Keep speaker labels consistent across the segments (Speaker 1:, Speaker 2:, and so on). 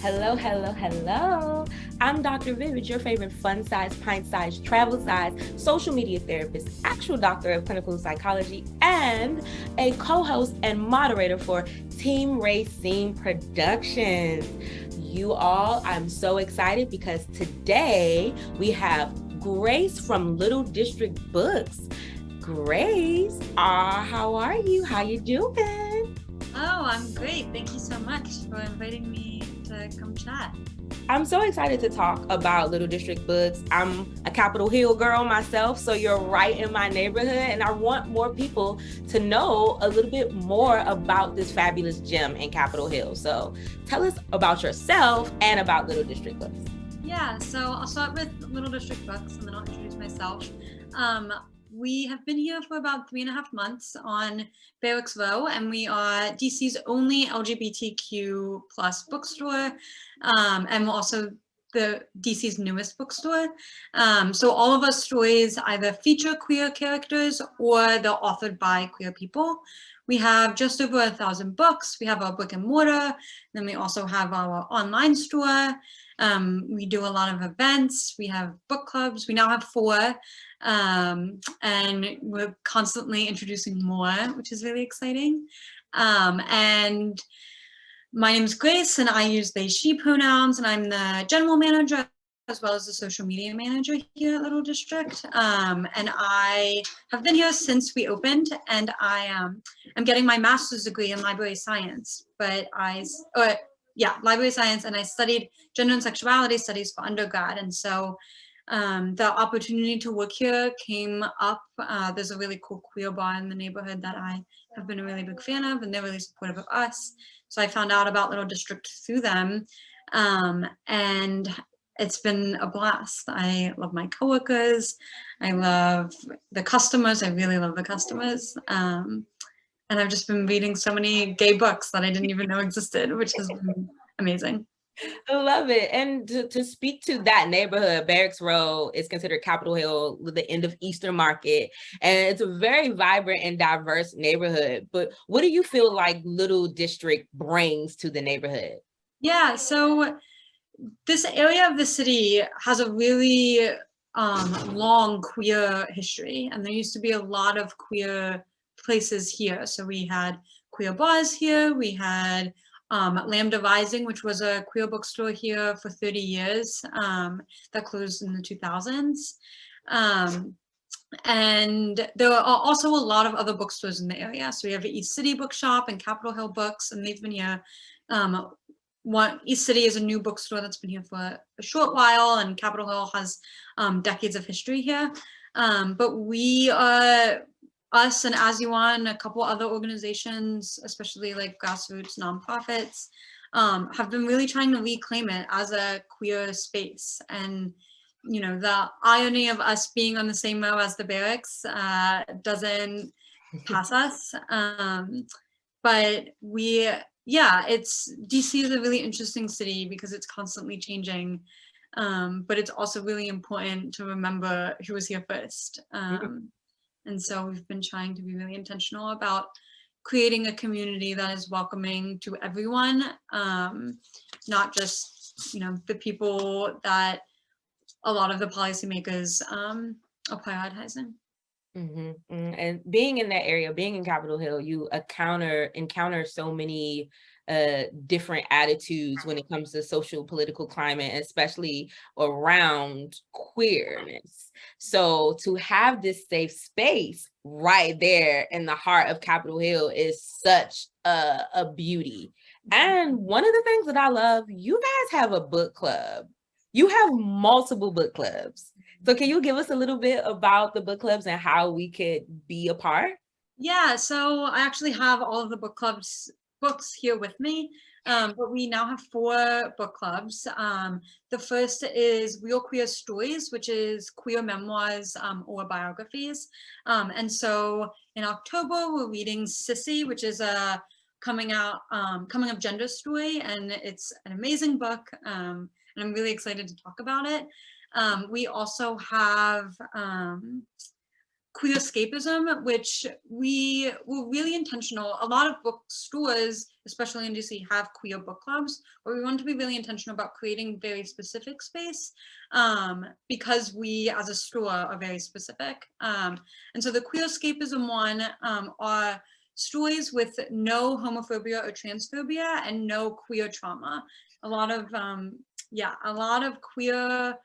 Speaker 1: Hello, hello, hello. I'm Dr. Vivid, your favorite fun size, pint size, travel size, social media therapist, actual doctor of clinical psychology, and a co-host and moderator for Team Rayceen Productions. You all, I'm so excited because today we have Grace from Little District Books. Grace, how are you? How you doing?
Speaker 2: Oh, I'm great. Thank you so much for inviting me to come chat.
Speaker 1: I'm so excited to talk about Little District Books. I'm a Capitol Hill girl myself, so you're right in my neighborhood, and I want more people to know a little bit more about this fabulous gem in Capitol Hill. So tell us about yourself and about Little District Books.
Speaker 2: Yeah, so I'll start with Little District Books and then I'll introduce myself. We have been here for about 3.5 months on Barracks Row, and we are DC's only LGBTQ plus bookstore, and we're also the DC's newest bookstore. So all of our stories either feature queer characters or they're authored by queer people. We have just over 1,000 books. We have our brick and mortar. Then we also have our online store. We do a lot of events. We have book clubs. We now have 4. And we're constantly introducing more, which is really exciting. And my name is Grace, and I use they, she pronouns, and I'm the general manager as well as the social media manager here at Little District. And I have been here since we opened, and I am getting my master's degree in library science, library science, and I studied gender and sexuality studies for undergrad. And so the opportunity to work here came up. There's a really cool queer bar in the neighborhood that I have been a really big fan of, and they're really supportive of us. So I found out about Little District through them, and it's been a blast. I love my coworkers. I love the customers. I really love the customers. And I've just been reading so many gay books that I didn't even know existed, which has been amazing.
Speaker 1: I love it. And to speak to that neighborhood, Barracks Row is considered Capitol Hill, the end of Eastern Market. And it's a very vibrant and diverse neighborhood. But what do you feel like Little District brings to the neighborhood?
Speaker 2: Yeah, so this area of the city has a really long queer history, and there used to be a lot of queer places here. So we had queer bars here, we had Lambda Rising, which was a queer bookstore here for 30 years, that closed in the 2000s. And there are also a lot of other bookstores in the area. So we have East City Bookshop and Capitol Hill Books, and they've been here. East City is a new bookstore that's been here for a short while, and Capitol Hill has decades of history here. But we us and As You Want, a couple other organizations, especially like grassroots nonprofits, have been really trying to reclaim it as a queer space. And you know, the irony of us being on the same row as the barracks doesn't pass us. But DC is a really interesting city because it's constantly changing. But it's also really important to remember who was here first. And so we've been trying to be really intentional about creating a community that is welcoming to everyone, not just, you know, the people that a lot of the policymakers are prioritizing.
Speaker 1: And being in that area, being in Capitol Hill, you encounter so many different attitudes when it comes to social political climate, especially around queerness. So to have this safe space right there in the heart of Capitol Hill is such a beauty. And one of the things that I love, you guys have a book club. You have multiple book clubs. So can you give us a little bit about the book clubs and how we could be a part?
Speaker 2: Yeah, so I actually have all of the book clubs books here with me, but we now have 4 book clubs. The first is Real Queer Stories, which is queer memoirs or biographies. And so in October, we're reading Sissy, which is a coming of gender story, and it's an amazing book, and I'm really excited to talk about it. We also have queer escapism, which we were really intentional. A lot of bookstores, especially in DC, have queer book clubs, but we want to be really intentional about creating very specific space because we as a store are very specific. And so the queer escapism one are stories with no homophobia or transphobia and no queer trauma. A lot of queer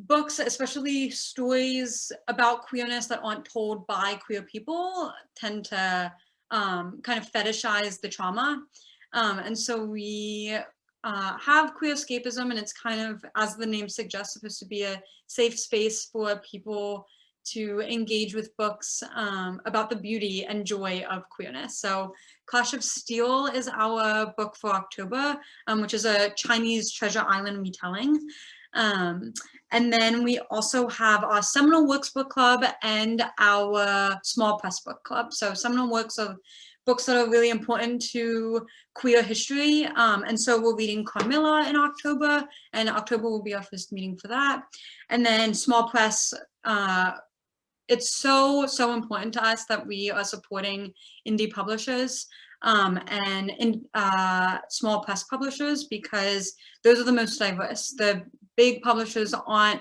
Speaker 2: books, especially stories about queerness that aren't told by queer people, tend to kind of fetishize the trauma. And so we have queer escapism, and it's kind of, as the name suggests, supposed to be a safe space for people to engage with books about the beauty and joy of queerness. So Clash of Steel is our book for October, which is a Chinese treasure island retelling. And then we also have our Seminal Works book club and our Small Press book club. So Seminal Works are books that are really important to queer history. And so we're reading Carmilla in October, and October will be our first meeting for that. And then Small Press, it's so important to us that we are supporting indie publishers and small press publishers, because those are the most diverse. The big publishers aren't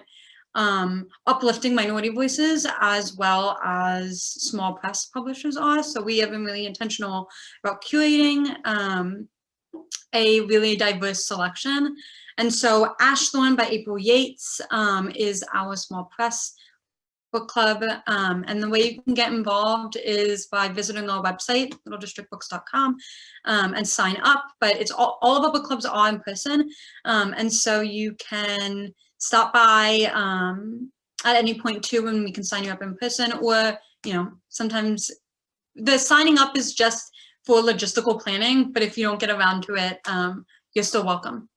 Speaker 2: uplifting minority voices as well as small press publishers are. So we have been really intentional about curating a really diverse selection. And so Ashthorn by April Yates is our small press book club, and the way you can get involved is by visiting our website, littledistrictbooks.com, and sign up. But it's all of our book clubs are in person, and so you can stop by at any point too, and we can sign you up in person, or sometimes the signing up is just for logistical planning, but if you don't get around to it, you're still welcome.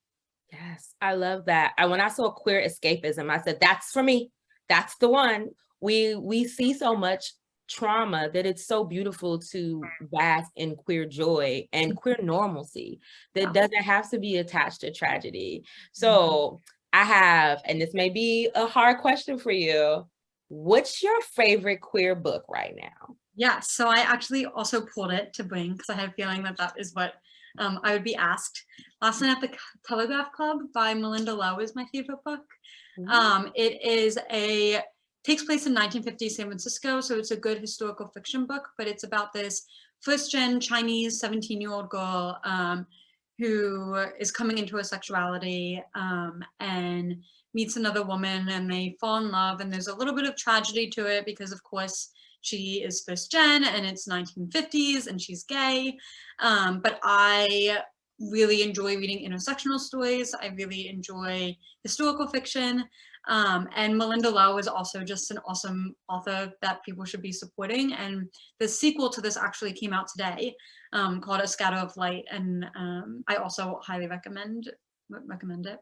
Speaker 1: Yes, I love that. When I saw queer escapism, I said, that's for me. That's the one. We see so much trauma that it's so beautiful to bask in queer joy and queer normalcy that doesn't have to be attached to tragedy. So I have, and this may be a hard question for you, what's your favorite queer book right now?
Speaker 2: Yeah, so I actually also pulled it to bring because I had a feeling that is what I would be asked. Last Night at the Telegraph Club by Melinda Lowe is my favorite book. It takes place in 1950 San Francisco, so it's a good historical fiction book, but it's about this first-gen Chinese 17-year-old girl who is coming into her sexuality and meets another woman, and they fall in love, and there's a little bit of tragedy to it because, of course, she is first-gen and it's 1950s and she's gay, but I really enjoy reading intersectional stories. I really enjoy historical fiction. And Melinda Lowe is also just an awesome author that people should be supporting. And the sequel to this actually came out today, called A Scatter of Light. And I also highly recommend it.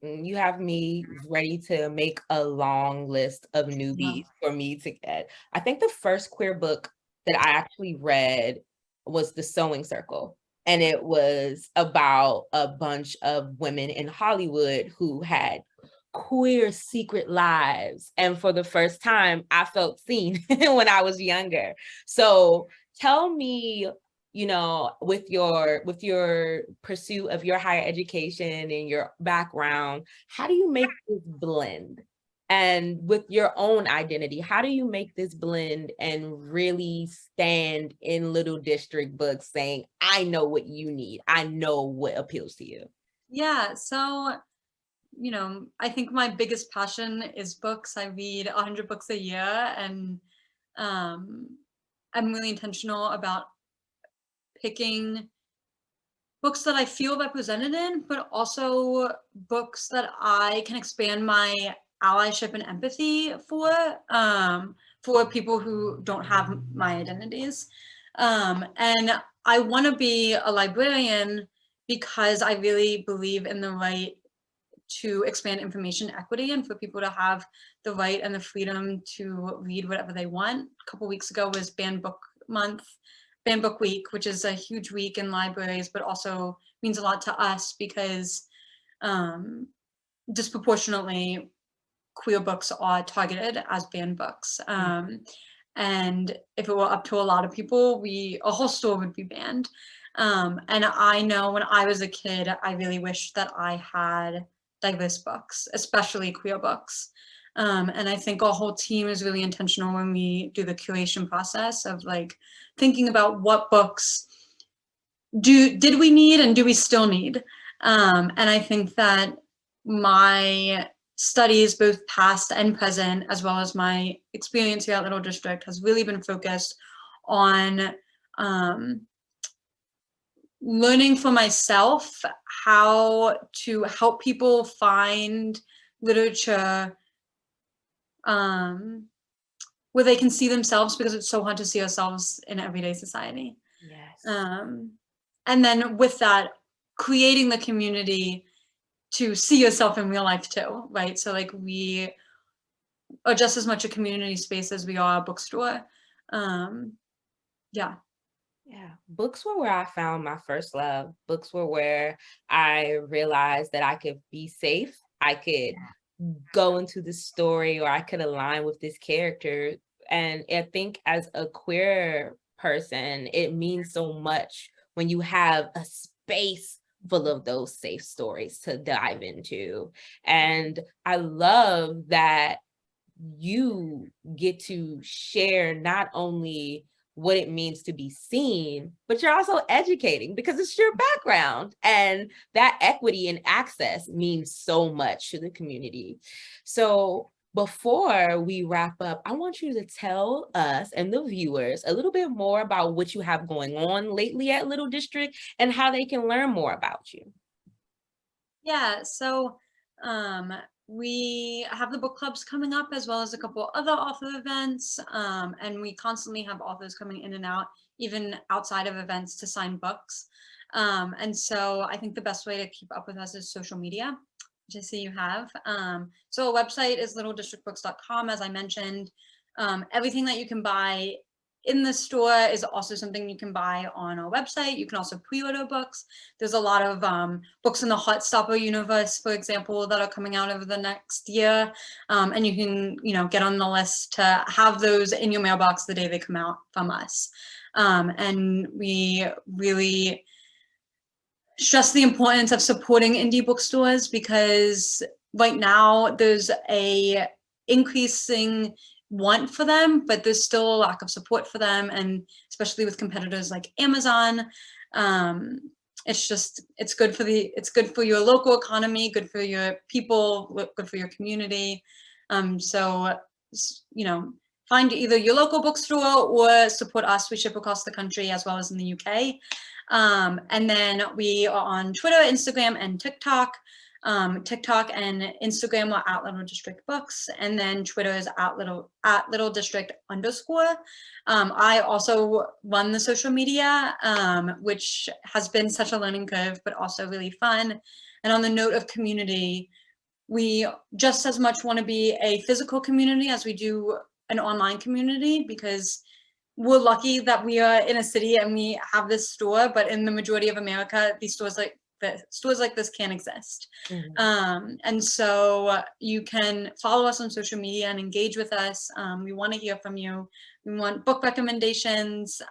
Speaker 1: You have me ready to make a long list of newbies for me to get. I think the first queer book that I actually read was The Sewing Circle. And it was about a bunch of women in Hollywood who had queer secret lives. And for the first time, I felt seen when I was younger. So tell me, with your pursuit of your higher education and your background, how do you make this blend? And with your own identity, how do you make this blend and really stand in Little District Books saying, I know what you need, I know what appeals to you?
Speaker 2: Yeah, so I think my biggest passion is books. I read 100 books a year, and I'm really intentional about picking books that I feel represented in, but also books that I can expand my allyship and empathy for people who don't have my identities. And I want to be a librarian because I really believe in the right to expand information equity and for people to have the right and the freedom to read whatever they want. A couple weeks ago was Banned Book Week, which is a huge week in libraries, but also means a lot to us because disproportionately queer books are targeted as banned books. And if it were up to a lot of people, a whole store would be banned. And I know when I was a kid, I really wished that I had diverse books, especially queer books. And I think our whole team is really intentional when we do the curation process of like thinking about what books did we need and do we still need? And I think that my studies, both past and present, as well as my experience here at Little District, has really been focused on learning for myself how to help people find literature where they can see themselves, because it's so hard to see ourselves in everyday society.
Speaker 1: Yes.
Speaker 2: And then with that, creating the community to see yourself in real life too, right? So like we are just as much a community space as we are a bookstore. Yeah.
Speaker 1: Yeah, books were where I found my first love. Books were where I realized that I could be safe. I could go into the story, or I could align with this character. And I think as a queer person, it means so much when you have a space full of those safe stories to dive into. And I love that you get to share not only what it means to be seen, but you're also educating because it's your background, and that equity and access means so much to the community. So before we wrap up, I want you to tell us and the viewers a little bit more about what you have going on lately at Little District and how they can learn more about you.
Speaker 2: Yeah, so we have the book clubs coming up, as well as a couple other author events, and we constantly have authors coming in and out, even outside of events, to sign books. And so I think the best way to keep up with us is social media, which I see you have. So our website is littledistrictbooks.com, as I mentioned. Everything that you can buy in the store is also something you can buy on our website. You can also pre-order books. There's a lot of books in the Heartstopper universe, for example, that are coming out over the next year. And you can, get on the list to have those in your mailbox the day they come out from us. And we really stress the importance of supporting indie bookstores, because right now there's a increasing want for them, but there's still a lack of support for them, and especially with competitors like Amazon. It's good for your local economy, good for your people, good for your community. So find either your local bookstore or support us. We ship across the country as well as in the UK. And then we are on Twitter, Instagram, and TikTok. TikTok and Instagram are at Little District Books, and then Twitter is at Little District _. I also run the social media, which has been such a learning curve, but also really fun. And on the note of community, we just as much want to be a physical community as we do an online community, because we're lucky that we are in a city and we have this store, but in the majority of America, stores like this can't exist. Mm-hmm. And so you can follow us on social media and engage with us. We want to hear from you. We want book recommendations.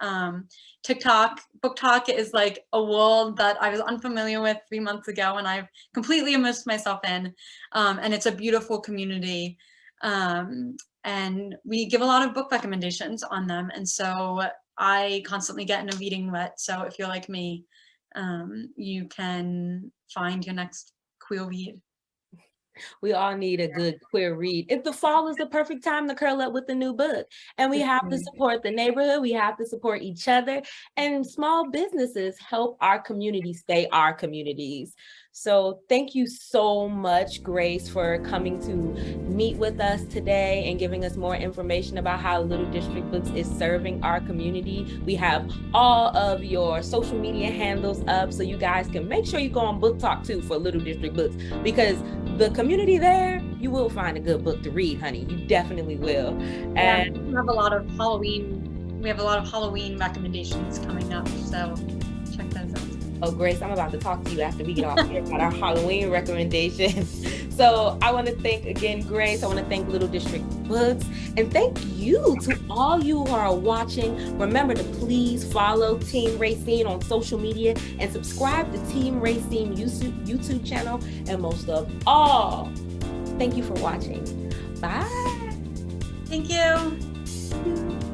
Speaker 2: TikTok, Book Talk is like a world that I was unfamiliar with 3 months ago, and I've completely immersed myself in. And it's a beautiful community. And we give a lot of book recommendations on them. And so I constantly get in a reading rut. So if you're like me, you can find your next queer read.
Speaker 1: We all need a good queer read. If the fall is the perfect time to curl up with a new book, and we have to support the neighborhood, we have to support each other, and small businesses help our community stay our communities. So thank you so much, Grace, for coming to meet with us today and giving us more information about how Little District Books is serving our community. We have all of your social media handles up, so you guys can make sure you go on Book Talk too for Little District Books, because the community there, you will find a good book to read, honey. You definitely will. And
Speaker 2: we have a lot of Halloween recommendations coming up, so check those out.
Speaker 1: Oh, Grace, I'm about to talk to you after we get off here about our Halloween recommendations. So I want to thank again, Grace. I want to thank Little District Books. And thank you to all you who are watching. Remember to please follow Team Rayceen on social media and subscribe to Team Rayceen YouTube channel. And most of all, thank you for watching. Bye.
Speaker 2: Thank you.